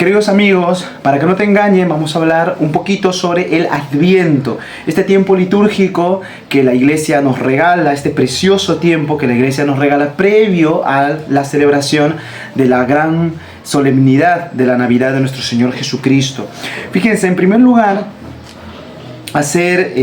Queridos amigos, para que no te engañen, vamos a hablar un poquito sobre el Adviento, este tiempo litúrgico que la Iglesia nos regala, este precioso tiempo que la Iglesia nos regala previo a la celebración de la gran solemnidad de la Navidad de nuestro Señor Jesucristo. Fíjense, en primer lugar, hacer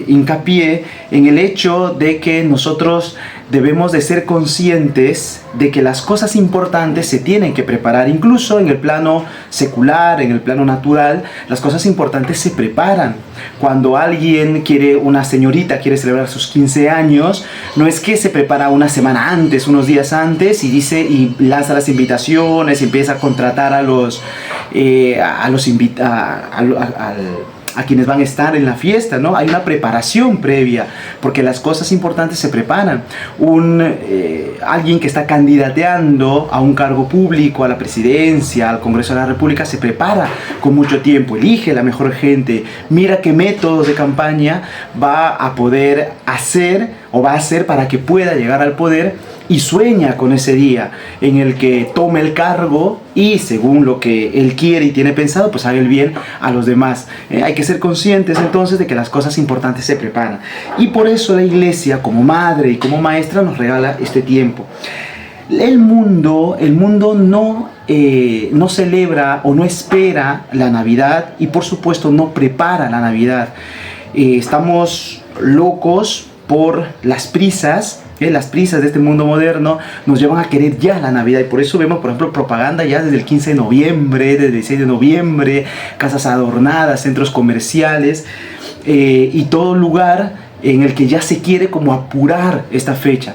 hincapié en el hecho de que nosotros debemos de ser conscientes de que las cosas importantes se tienen que preparar, incluso en el plano secular, en el plano natural, las cosas importantes se preparan. Cuando alguien quiere, una señorita quiere celebrar sus 15 años, no es que se prepara una semana antes, unos días antes, y dice y lanza las invitaciones y empieza a contratar a quienes van a estar en la fiesta, ¿no? Hay una preparación previa, porque las cosas importantes se preparan. Alguien que está candidateando a un cargo público, a la presidencia, al Congreso de la República, se prepara con mucho tiempo, elige la mejor gente, mira qué métodos de campaña va a poder hacer o va a hacer para que pueda llegar al poder, y sueña con ese día en el que tome el cargo y según lo que él quiere y tiene pensado, pues haga el bien a los demás. Hay que ser conscientes entonces de que las cosas importantes se preparan. Y por eso la Iglesia, como madre y como maestra, nos regala este tiempo. El mundo no celebra o no espera la Navidad y por supuesto no prepara la Navidad. Estamos locos por las prisas. Las prisas de este mundo moderno nos llevan a querer ya la Navidad, y por eso vemos, por ejemplo, propaganda ya desde el 15 de noviembre, desde el 6 de noviembre, casas adornadas, centros comerciales y todo lugar en el que ya se quiere como apurar esta fecha.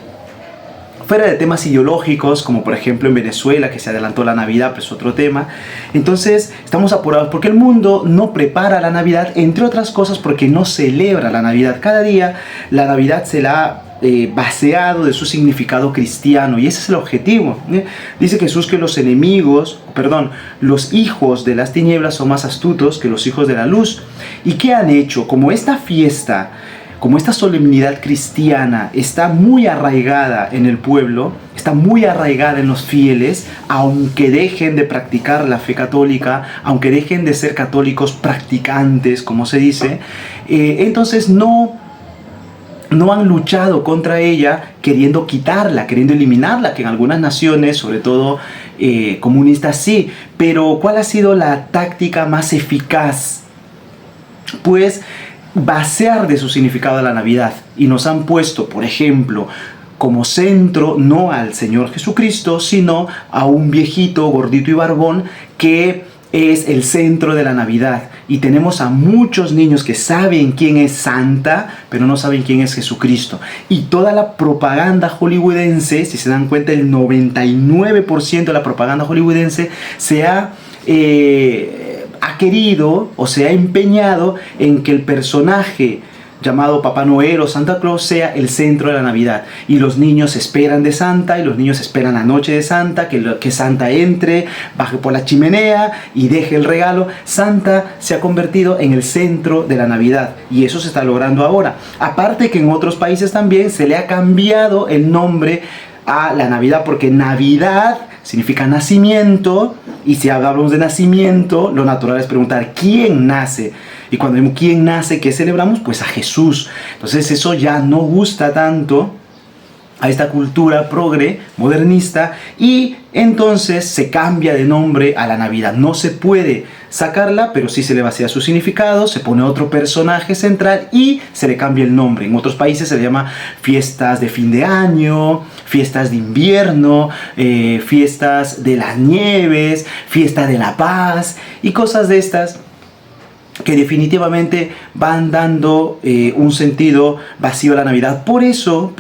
Fuera de temas ideológicos, como por ejemplo en Venezuela, que se adelantó la Navidad, pues otro tema. Entonces, estamos apurados porque el mundo no prepara la Navidad, entre otras cosas porque no celebra la Navidad. Cada día la Navidad se la ha vaciado de su significado cristiano, y ese es el objetivo. Dice Jesús que los hijos de las tinieblas son más astutos que los hijos de la luz. ¿Y qué han hecho? Como esta fiesta, como esta solemnidad cristiana está muy arraigada en el pueblo, está muy arraigada en los fieles, aunque dejen de practicar la fe católica, aunque dejen de ser católicos practicantes, como se dice, entonces no han luchado contra ella queriendo quitarla, queriendo eliminarla, que en algunas naciones, sobre todo comunistas, sí. Pero ¿cuál ha sido la táctica más eficaz? Pues vaciar de su significado a la Navidad, y nos han puesto, por ejemplo, como centro no al Señor Jesucristo, sino a un viejito gordito y barbón que es el centro de la Navidad. Y tenemos a muchos niños que saben quién es Santa, pero no saben quién es Jesucristo. Y toda la propaganda hollywoodense, si se dan cuenta, el 99% de la propaganda hollywoodense ha querido o se ha empeñado en que el personaje llamado Papá Noel o Santa Claus sea el centro de la Navidad, y los niños esperan de Santa, y los niños esperan la noche de Santa, que Santa entre, baje por la chimenea y deje el regalo. Santa se ha convertido en el centro de la Navidad, y eso se está logrando ahora. Aparte que en otros países también se le ha cambiado el nombre a la Navidad, porque Navidad significa nacimiento, y si hablamos de nacimiento, lo natural es preguntar ¿quién nace? Y cuando decimos ¿quién nace? ¿Qué celebramos? Pues a Jesús. Entonces eso ya no gusta tanto a esta cultura progre, modernista, y entonces se cambia de nombre a la Navidad. No se puede sacarla, pero sí se le vacía su significado, se pone otro personaje central y se le cambia el nombre. En otros países se le llama fiestas de fin de año, fiestas de invierno, fiestas de las nieves, fiesta de la paz y cosas de estas, que definitivamente van dando un sentido vacío a la Navidad. Por eso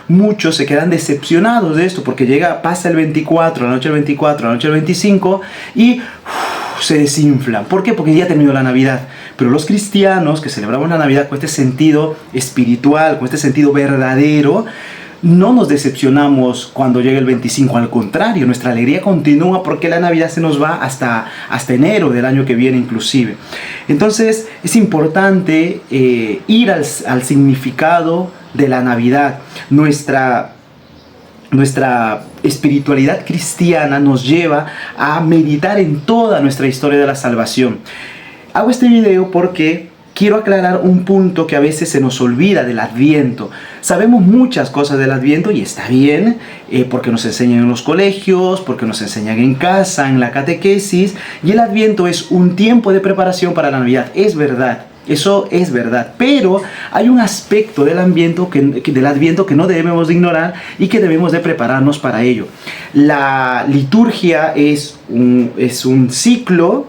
muchos se quedan decepcionados de esto, porque pasa el 24, la noche del 24, la noche del 25 y se desinflan. ¿Por qué? Porque ya terminó la Navidad. Pero los cristianos que celebramos la Navidad con este sentido espiritual, con este sentido verdadero, no nos decepcionamos cuando llega el 25, al contrario, nuestra alegría continúa, porque la Navidad se nos va hasta enero del año que viene inclusive. Entonces es importante ir al significado de la Navidad. Nuestra nuestra espiritualidad cristiana nos lleva a meditar en toda nuestra historia de la salvación. Hago este video porque quiero aclarar un punto que a veces se nos olvida del Adviento. Sabemos muchas cosas del Adviento y está bien, porque nos enseñan en los colegios, porque nos enseñan en casa, en la catequesis, y el Adviento es un tiempo de preparación para la Navidad. Es verdad. Eso es verdad, pero hay un aspecto del Adviento que no debemos de ignorar y que debemos de prepararnos para ello. La liturgia es un ciclo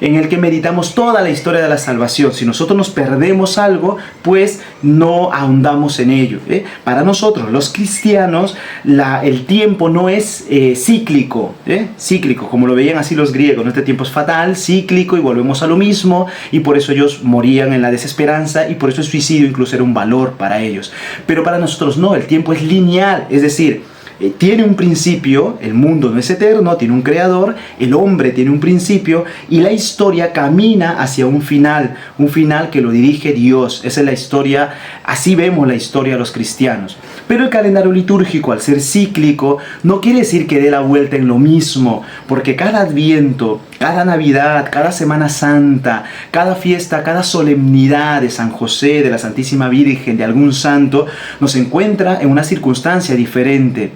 en el que meditamos toda la historia de la salvación. Si nosotros nos perdemos algo, pues no ahondamos en ello. Para nosotros, los cristianos, el tiempo no es cíclico, cíclico, como lo veían así los griegos. Este tiempo es fatal, cíclico, y volvemos a lo mismo, y por eso ellos morían en la desesperanza, y por eso el suicidio incluso era un valor para ellos. Pero para nosotros no, el tiempo es lineal, es decir, tiene un principio, el mundo no es eterno, tiene un creador, el hombre tiene un principio y la historia camina hacia un final que lo dirige Dios. Esa es la historia, así vemos la historia de los cristianos. Pero el calendario litúrgico, al ser cíclico, no quiere decir que dé la vuelta en lo mismo, porque cada Adviento, cada Navidad, cada Semana Santa, cada fiesta, cada solemnidad de San José, de la Santísima Virgen, de algún santo, nos encuentra en una circunstancia diferente.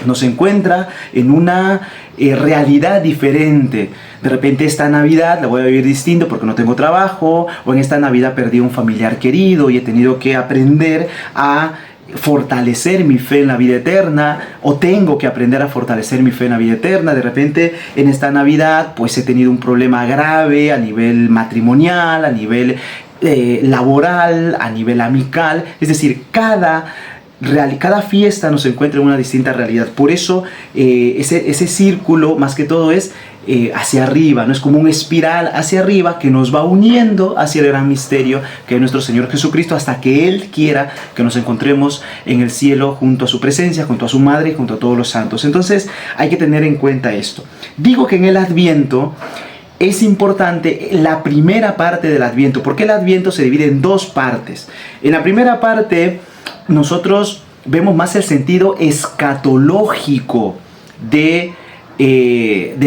Nos encuentra en una realidad diferente. De repente esta Navidad la voy a vivir distinto porque no tengo trabajo, o en esta Navidad perdí un familiar querido y he tenido que aprender a fortalecer mi fe en la vida eterna, o tengo que aprender a fortalecer mi fe en la vida eterna. De repente en esta Navidad pues he tenido un problema grave a nivel matrimonial, a nivel laboral, a nivel amical. Es decir, cada fiesta nos encuentra en una distinta realidad. Por eso ese círculo más que todo es hacia arriba, no es como una espiral hacia arriba que nos va uniendo hacia el gran misterio que es nuestro Señor Jesucristo, hasta que Él quiera que nos encontremos en el cielo junto a su presencia, junto a su madre y junto a todos los santos. Entonces hay que tener en cuenta esto. Digo que en el Adviento es importante la primera parte del Adviento, porque el Adviento se divide en dos partes. En la primera parte nosotros vemos más el sentido escatológico del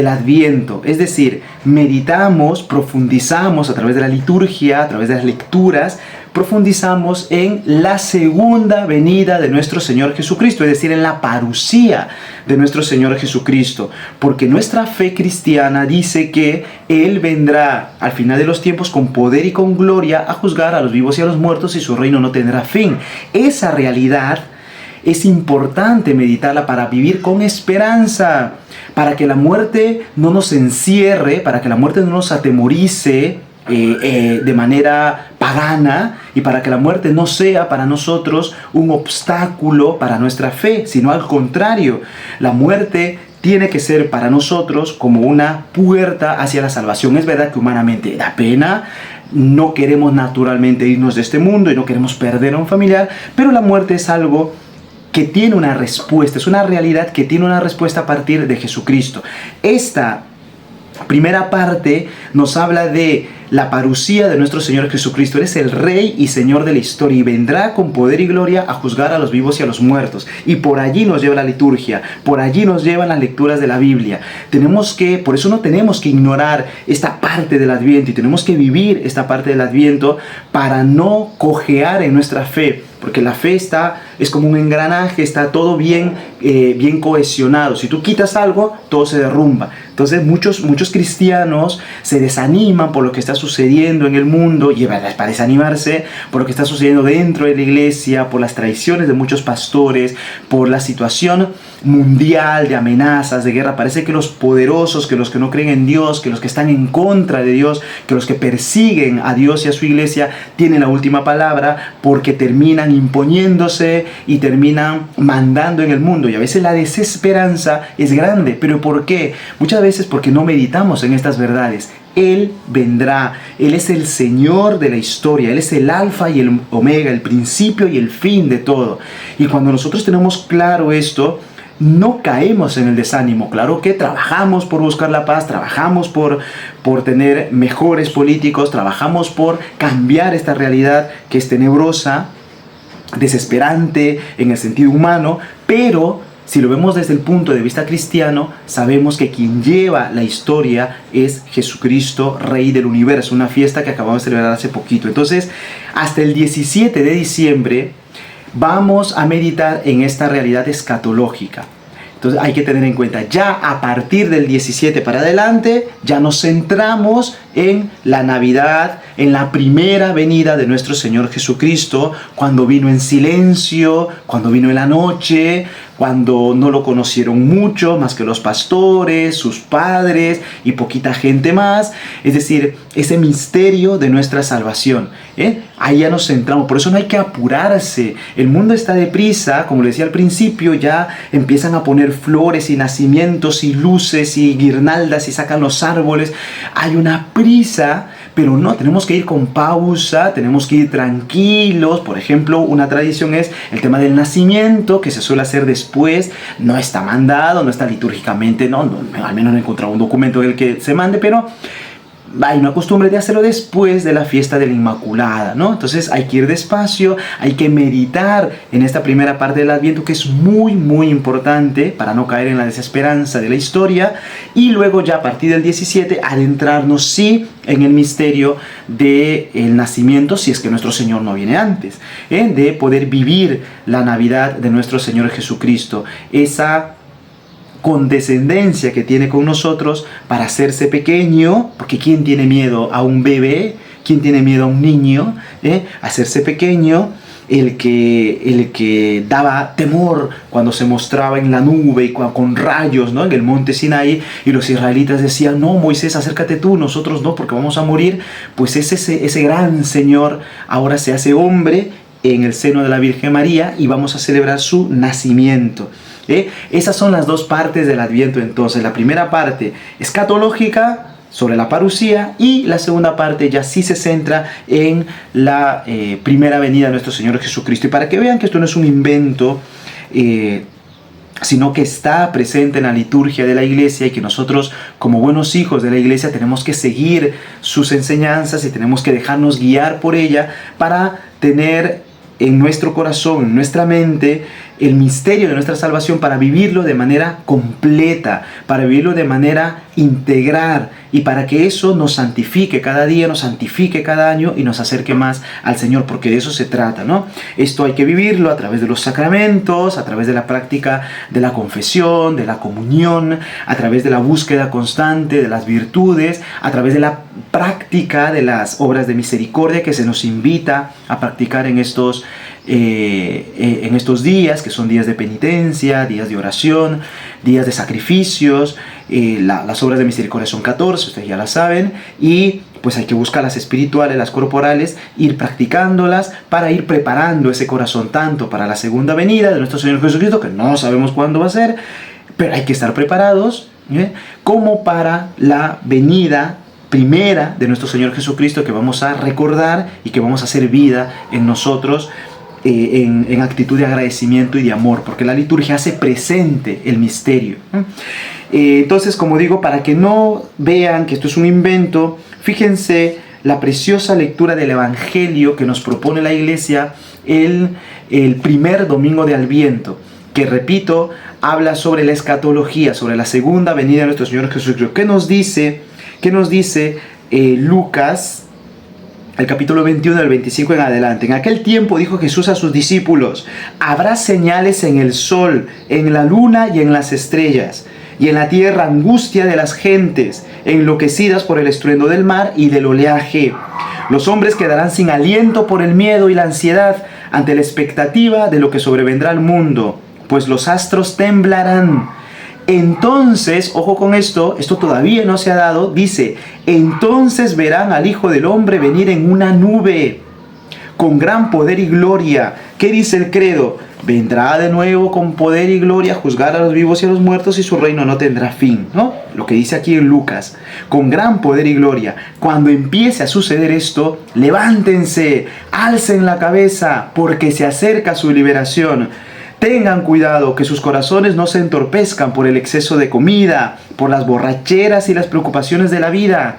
Adviento, es decir, meditamos, profundizamos a través de la liturgia, a través de las lecturas, profundizamos en la segunda venida de nuestro Señor Jesucristo, es decir, en la parusía de nuestro Señor Jesucristo, porque nuestra fe cristiana dice que Él vendrá al final de los tiempos con poder y con gloria a juzgar a los vivos y a los muertos, y su reino no tendrá fin. Esa realidad es importante meditarla para vivir con esperanza, para que la muerte no nos encierre, para que la muerte no nos atemorice de manera pagana, y para que la muerte no sea para nosotros un obstáculo para nuestra fe, sino al contrario, la muerte tiene que ser para nosotros como una puerta hacia la salvación. Es verdad que humanamente da pena, no queremos naturalmente irnos de este mundo y no queremos perder a un familiar, pero la muerte es algo que tiene una respuesta, es una realidad que tiene una respuesta a partir de Jesucristo. Esta primera parte nos habla de la parusía de nuestro Señor Jesucristo. Él es el Rey y Señor de la historia y vendrá con poder y gloria a juzgar a los vivos y a los muertos. Y por allí nos lleva la liturgia, por allí nos llevan las lecturas de la Biblia. Por eso no tenemos que ignorar esta parte del Adviento, y tenemos que vivir esta parte del Adviento para no cojear en nuestra fe. Porque la fe es como un engranaje, está todo bien cohesionado. Si tú quitas algo, todo se derrumba. Entonces muchos cristianos se desaniman por lo que está sucediendo en el mundo, y es para desanimarse por lo que está sucediendo dentro de la iglesia, por las traiciones de muchos pastores, por la situación mundial de amenazas, de guerra. Parece que los poderosos, que los que no creen en Dios, que los que están en contra de Dios, que los que persiguen a Dios y a su iglesia tienen la última palabra, porque terminan imponiéndose y terminan mandando en el mundo. Y a veces la desesperanza es grande. ¿Pero por qué? Muchas veces porque no meditamos en estas verdades. Él vendrá, Él es el Señor de la historia, Él es el alfa y el omega, el principio y el fin de todo. Y cuando nosotros tenemos claro esto, no caemos en el desánimo. Claro que trabajamos por buscar la paz, trabajamos por tener mejores políticos, trabajamos por cambiar esta realidad que es tenebrosa, desesperante en el sentido humano, Pero si lo vemos desde el punto de vista cristiano, sabemos que quien lleva la historia es Jesucristo, Rey del Universo, una fiesta que acabamos de celebrar hace poquito. Entonces, hasta el 17 de diciembre vamos a meditar en esta realidad escatológica. Entonces hay que tener en cuenta, ya a partir del 17 para adelante, ya nos centramos en la Navidad, en la primera venida de nuestro Señor Jesucristo, cuando vino en silencio, cuando vino en la noche, cuando no lo conocieron mucho, más que los pastores, sus padres y poquita gente más. Es decir, ese misterio de nuestra salvación. Ahí ya nos centramos, por eso no hay que apurarse. El mundo está deprisa, como les decía al principio, ya empiezan a poner flores y nacimientos y luces y guirnaldas y sacan los árboles. Hay una prisa, pero no, tenemos que ir con pausa, tenemos que ir tranquilos. Por ejemplo, una tradición es el tema del nacimiento, que se suele hacer después, no está mandado, no está litúrgicamente, no, al menos no he encontrado un documento en el que se mande, pero hay una costumbre de hacerlo después de la fiesta de la Inmaculada, ¿no? Entonces hay que ir despacio, hay que meditar en esta primera parte del Adviento, que es muy, muy importante para no caer en la desesperanza de la historia, y luego ya a partir del 17 adentrarnos, sí, en el misterio del nacimiento, si es que nuestro Señor no viene antes, de poder vivir la Navidad de nuestro Señor Jesucristo, esa condescendencia que tiene con nosotros para hacerse pequeño, porque ¿quién tiene miedo a un bebé? ¿Quién tiene miedo a un niño? Hacerse pequeño, el que daba temor cuando se mostraba en la nube y con rayos, ¿no?, en el monte Sinaí, y los israelitas decían, no, Moisés, acércate tú, nosotros no, porque vamos a morir. Pues ese gran Señor ahora se hace hombre en el seno de la Virgen María y vamos a celebrar su nacimiento. Esas son las dos partes del Adviento. Entonces, la primera parte escatológica sobre la parucía, y la segunda parte ya sí se centra en la primera venida de nuestro Señor Jesucristo. Y para que vean que esto no es un invento, sino que está presente en la liturgia de la iglesia, y que nosotros como buenos hijos de la iglesia tenemos que seguir sus enseñanzas y tenemos que dejarnos guiar por ella para tener en nuestro corazón, en nuestra mente, el misterio de nuestra salvación, para vivirlo de manera completa, para vivirlo de manera integral, y para que eso nos santifique cada día, nos santifique cada año y nos acerque más al Señor, porque de eso se trata, ¿no? Esto hay que vivirlo a través de los sacramentos, a través de la práctica de la confesión, de la comunión, a través de la búsqueda constante de las virtudes, a través de la práctica de las obras de misericordia que se nos invita a practicar en estos días, que son días de penitencia, días de oración, días de sacrificios. Las obras de misericordia son 14, ustedes ya las saben, y pues hay que buscar las espirituales, las corporales, ir practicándolas para ir preparando ese corazón tanto para la segunda venida de nuestro Señor Jesucristo, que no sabemos cuándo va a ser, pero hay que estar preparados, como para la venida primera de nuestro Señor Jesucristo, que vamos a recordar y que vamos a hacer vida en nosotros, en actitud de agradecimiento y de amor, porque la liturgia hace presente el misterio. Entonces, como digo, para que no vean que esto es un invento, fíjense la preciosa lectura del Evangelio que nos propone la Iglesia el primer domingo de Adviento, que, repito, habla sobre la escatología, sobre la segunda venida de nuestro Señor Jesucristo. ¿Qué nos dice Lucas? El capítulo 21, del 25 en adelante. En aquel tiempo dijo Jesús a sus discípulos: habrá señales en el sol, en la luna y en las estrellas, y en la tierra angustia de las gentes, enloquecidas por el estruendo del mar y del oleaje. Los hombres quedarán sin aliento por el miedo y la ansiedad ante la expectativa de lo que sobrevendrá al mundo, pues los astros temblarán. Entonces, ojo con esto todavía no se ha dado, dice, entonces verán al Hijo del Hombre venir en una nube, con gran poder y gloria. ¿Qué dice el credo? Vendrá de nuevo con poder y gloria a juzgar a los vivos y a los muertos, y su reino no tendrá fin, ¿no? Lo que dice aquí en Lucas, con gran poder y gloria. Cuando empiece a suceder esto, levántense, alcen la cabeza, porque se acerca su liberación. Tengan cuidado que sus corazones no se entorpezcan por el exceso de comida, por las borracheras y las preocupaciones de la vida.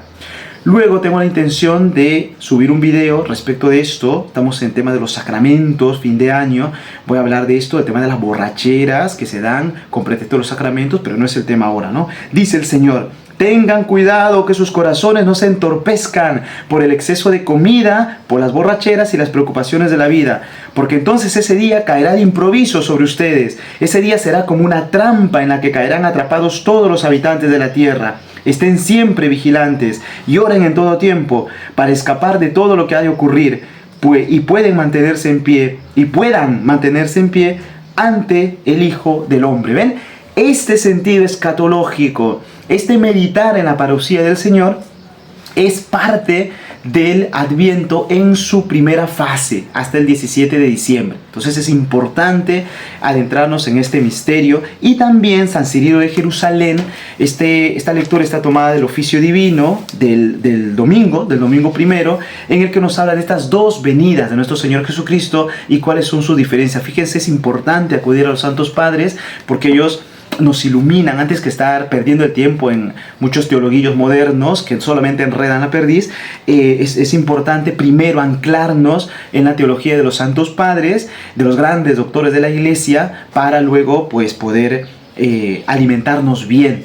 Luego tengo la intención de subir un video respecto de esto. Estamos en tema de los sacramentos, fin de año. Voy a hablar de esto, del tema de las borracheras que se dan con pretexto de los sacramentos, pero no es el tema ahora, ¿no? Dice el Señor: tengan cuidado que sus corazones no se entorpezcan por el exceso de comida, por las borracheras y las preocupaciones de la vida, porque entonces ese día caerá de improviso sobre ustedes. Ese día será como una trampa en la que caerán atrapados todos los habitantes de la tierra. Estén siempre vigilantes y oren en todo tiempo para escapar de todo lo que ha de ocurrir, y puedan mantenerse en pie ante el Hijo del Hombre. ¿Ven? Este sentido escatológico, este meditar en la parucía del Señor, es parte del Adviento en su primera fase, hasta el 17 de diciembre. Entonces es importante adentrarnos en este misterio. Y también San Cirilo de Jerusalén, esta lectura está tomada del oficio divino del domingo primero, en el que nos habla de estas dos venidas de nuestro Señor Jesucristo y cuáles son sus diferencias. Fíjense, es importante acudir a los Santos Padres, porque ellos nos iluminan antes que estar perdiendo el tiempo en muchos teologuillos modernos que solamente enredan la perdiz. Es importante primero anclarnos en la teología de los Santos Padres, de los grandes doctores de la Iglesia, para luego pues poder alimentarnos bien,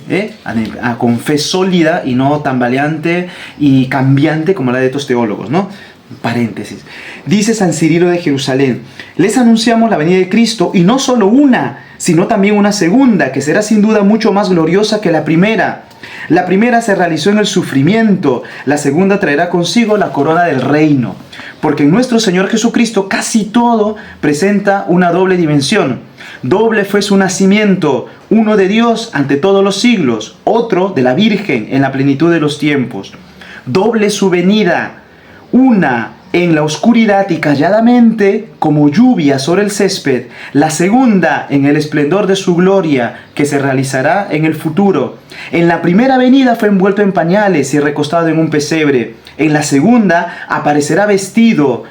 con fe sólida y no tambaleante y cambiante como la de estos teólogos, ¿no? Paréntesis. Dice San Cirilo de Jerusalén: les anunciamos la venida de Cristo, y no solo una, sino también una segunda, que será sin duda mucho más gloriosa que la primera. La primera se realizó en el sufrimiento, la segunda traerá consigo la corona del reino. Porque en nuestro Señor Jesucristo casi todo presenta una doble dimensión. Doble fue su nacimiento, uno de Dios ante todos los siglos, otro de la Virgen en la plenitud de los tiempos. Doble su venida, una en la oscuridad y calladamente como lluvia sobre el césped, la segunda en el esplendor de su gloria, que se realizará en el futuro. En la primera venida fue envuelto en pañales y recostado en un pesebre. En la segunda aparecerá vestido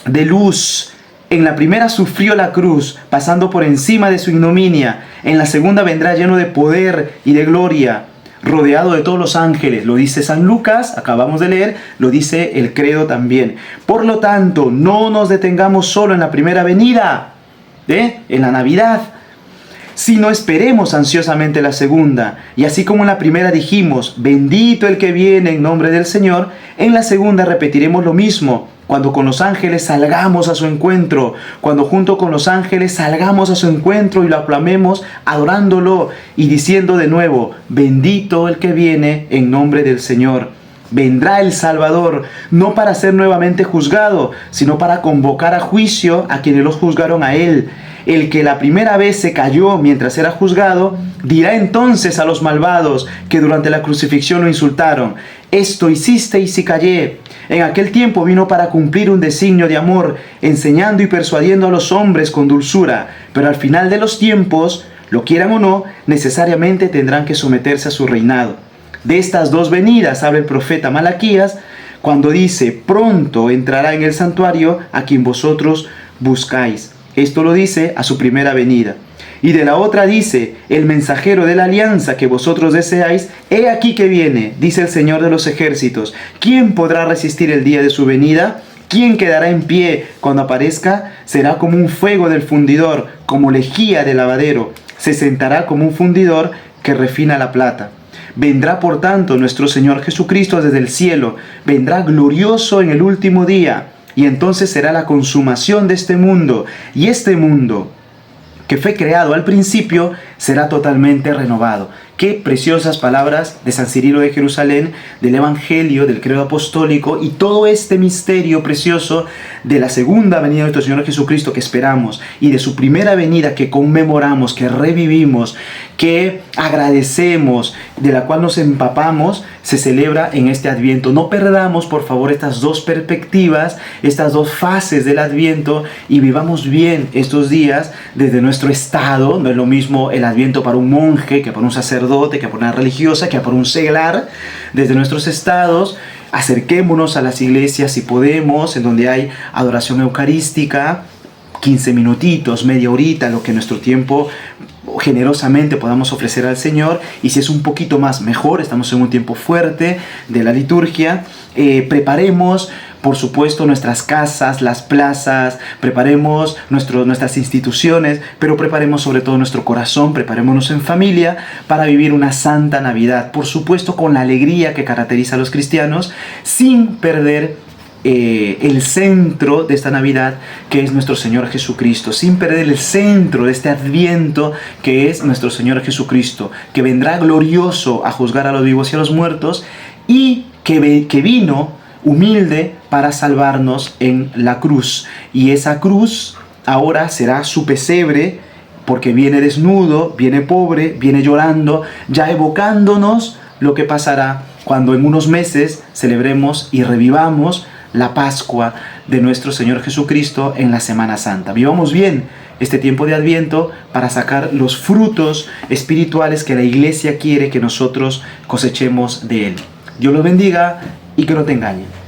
de luz. En la primera sufrió la cruz, pasando por encima de su ignominia. En la segunda vendrá lleno de poder y de gloria, rodeado de todos los ángeles. Lo dice San Lucas, acabamos de leer, lo dice el credo también. Por lo tanto, no nos detengamos solo en la primera venida, en la Navidad, sino esperemos ansiosamente la segunda. Y así como en la primera dijimos: bendito el que viene en nombre del Señor, en la segunda repetiremos lo mismo, cuando con los ángeles salgamos a su encuentro, cuando junto con los ángeles salgamos a su encuentro y lo aclamemos adorándolo y diciendo de nuevo: bendito el que viene en nombre del Señor. Vendrá el Salvador, no para ser nuevamente juzgado, sino para convocar a juicio a quienes los juzgaron a él. El que la primera vez se cayó mientras era juzgado, dirá entonces a los malvados que durante la crucifixión lo insultaron: esto hicisteis y callé. En aquel tiempo vino para cumplir un designio de amor, enseñando y persuadiendo a los hombres con dulzura, pero al final de los tiempos, lo quieran o no, necesariamente tendrán que someterse a su reinado. De estas dos venidas habla el profeta Malaquías cuando dice: pronto entrará en el santuario a quien vosotros buscáis. Esto lo dice a su primera venida. Y de la otra dice: el mensajero de la alianza que vosotros deseáis, he aquí que viene, dice el Señor de los ejércitos. ¿Quién podrá resistir el día de su venida? ¿Quién quedará en pie cuando aparezca? Será como un fuego del fundidor, como lejía de lavadero. Se sentará como un fundidor que refina la plata. Vendrá por tanto nuestro Señor Jesucristo desde el cielo, vendrá glorioso en el último día, y entonces será la consumación de este mundo, y este mundo que fue creado al principio será totalmente renovado. Qué preciosas palabras de San Cirilo de Jerusalén, del Evangelio, del credo apostólico, y todo este misterio precioso de la segunda venida de nuestro Señor Jesucristo que esperamos, y de su primera venida que conmemoramos, que revivimos, que agradecemos, de la cual nos empapamos, se celebra en este Adviento. No perdamos, por favor, estas dos perspectivas, estas dos fases del Adviento, y vivamos bien estos días desde nuestro estado. No es lo mismo el Adviento para un monje que para un sacerdote, que para una religiosa, que para un seglar. Desde nuestros estados, acerquémonos a las iglesias si podemos, en donde hay adoración eucarística, 15 minutitos, media horita, lo que nuestro tiempo generosamente podamos ofrecer al Señor, y si es un poquito más, mejor. Estamos en un tiempo fuerte de la liturgia. Preparemos, por supuesto, nuestras casas, las plazas, preparemos nuestras instituciones, pero preparemos sobre todo nuestro corazón, preparémonos en familia para vivir una santa Navidad, por supuesto con la alegría que caracteriza a los cristianos, sin perder el centro de esta Navidad, que es nuestro Señor Jesucristo, sin perder el centro de este Adviento, que es nuestro Señor Jesucristo, que vendrá glorioso a juzgar a los vivos y a los muertos, y que vino humilde para salvarnos en la cruz. Y esa cruz ahora será su pesebre, porque viene desnudo, viene pobre, viene llorando, ya evocándonos lo que pasará cuando en unos meses celebremos y revivamos la Pascua de nuestro Señor Jesucristo en la Semana Santa. Vivamos bien este tiempo de Adviento para sacar los frutos espirituales que la Iglesia quiere que nosotros cosechemos de Él. Dios los bendiga y que no te engañen.